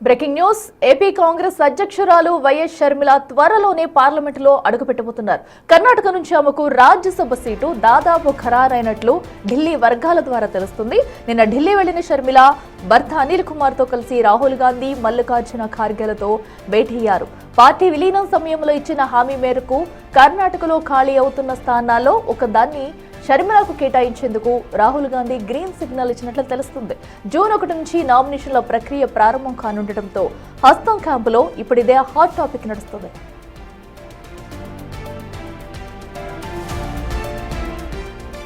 Breaking news AP Congress అధ్యక్షురాలు YS Sharmila త్వరలోనే పార్లమెంటులో అడుగుపెట్టబోతున్నారు. కర్ణాటక నుంచి ఆమెకు రాజ్యసభ సీటు దాదాపు ఖరారైనట్లు ఢిల్లీ వర్గాల ద్వారా తెలుస్తుంది. నిన్న ఢిల్లీ వెళ్లిన షర్మిల భర్త అనిల్ కుమార్ తో కలిసి రాహుల్ గాంధీ, మల్లికార్జున ఖార్గేలతో భేటీ అయ్యారు. పార్టీ విలీనం సమయంలో ఇచ్చిన హామీ మేరకు కర్ణాటకలో ఖాళీ అవుతున్న స్థానాల్లో ఒకదాన్ని షర్మిలకు కేటాయించేందుకు రాహుల్ గాంధీ గ్రీన్ సిగ్నల్ ఇచ్చినట్లు తెలుస్తుంది. జూన్ 1 నుంచి నామినేషన్ల ప్రక్రియ ప్రారంభం కానుండటంతో హస్తం క్యాంపులో ఇప్పుడు ఇదే హాట్ టాపిక్ నడుస్తుంది.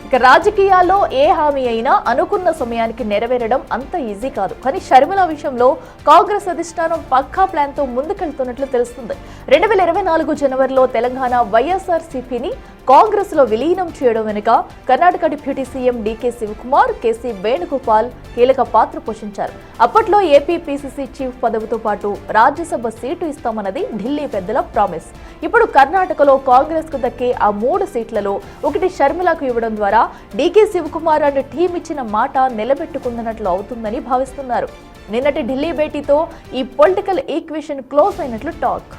ఇక రాజకీయాల్లో ఏ హామీ అయినా అనుకున్న సమయానికి నెరవేరడం అంత ఈజీ కాదు. కానీ షర్మిల విషయంలో కాంగ్రెస్ అధిష్టానం పక్కా ప్లాన్ తో ముందుకెళ్తున్నట్లు తెలుస్తుంది. 2024 జనవరిలో తెలంగాణ వైఎస్ఆర్సీపీని కాంగ్రెస్ లో విలీనం చేయడం వెనుక Karnataka deputy CM DK Shivakumar, KC Venugopal కీలక పాత్ర పోషించారు. అప్పట్లో ఏపీ పీసీసీ చీఫ్ పదవితో పాటు రాజ్యసభ సీటు ఇస్తామన్నది ఢిల్లీ పెద్దల ప్రామిస్. ఇప్పుడు కర్ణాటకలో కాంగ్రెస్ కు దక్కే ఆ 3 సీట్లలో ఒకటి షర్మిలకు ఇవ్వడం ద్వారా డీకే శివకుమార్ అండ్ టీం ఇచ్చిన మాట నిలబెట్టుకున్నట్లు అవుతుందని భావిస్తున్నారు. నిన్నటి ఢిల్లీ భేటీతో ఈ పొలిటికల్ ఈక్వేషన్ క్లోజ్ అయినట్లు టాక్.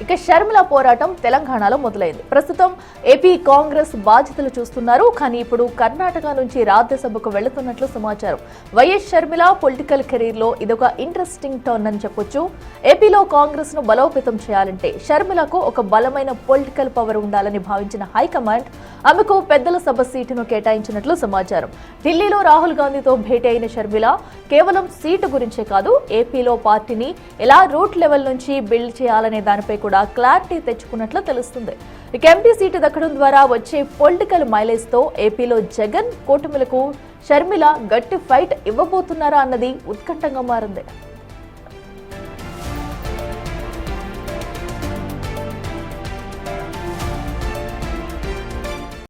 ఇక షర్మిల పోరాటం తెలంగాణలో మొదలైంది. ప్రస్తుతం ఏపీ కాంగ్రెస్ బాధ్యతలు చూస్తున్నారు. కానీ ఇప్పుడు కర్ణాటక నుంచి రాజ్యసభకు వెళుతున్నట్లు సమాచారం. వైఎస్ షర్మిల పొలిటికల్ కెరీర్ లో ఇదొక ఇంట్రెస్టింగ్ టర్న్ అని చెప్పొచ్చు. ఏపీలో కాంగ్రెస్ ను బలోపేతం చేయాలంటే షర్మిలకు ఒక బలమైన పొలిటికల్ పవర్ ఉండాలని భావించిన హైకమాండ్ ఆమెకు పెద్దల సభ సీటును కేటాయించినట్లు సమాచారం. ఢిల్లీలో రాహుల్ గాంధీతో భేటీ అయిన షర్మిల కేవలం సీటు గురించే కాదు, ఏపీలో పార్టీని ఎలా రూట్ లెవెల్ నుంచి బిల్డ్ చేయాలనే దానిపై కూడా క్లారిటీ తెచ్చుకున్నట్లు తెలుస్తుంది. ఇక ఎంపీ సీటు దక్కడం ద్వారా వచ్చే పొలిటికల్ మైలేజ్ తో ఏపీలో జగన్ కూటమిలకు షర్మిల గట్టి ఫైట్ ఇవ్వబోతున్నారా అన్నది ఉత్కంఠంగా మారింది.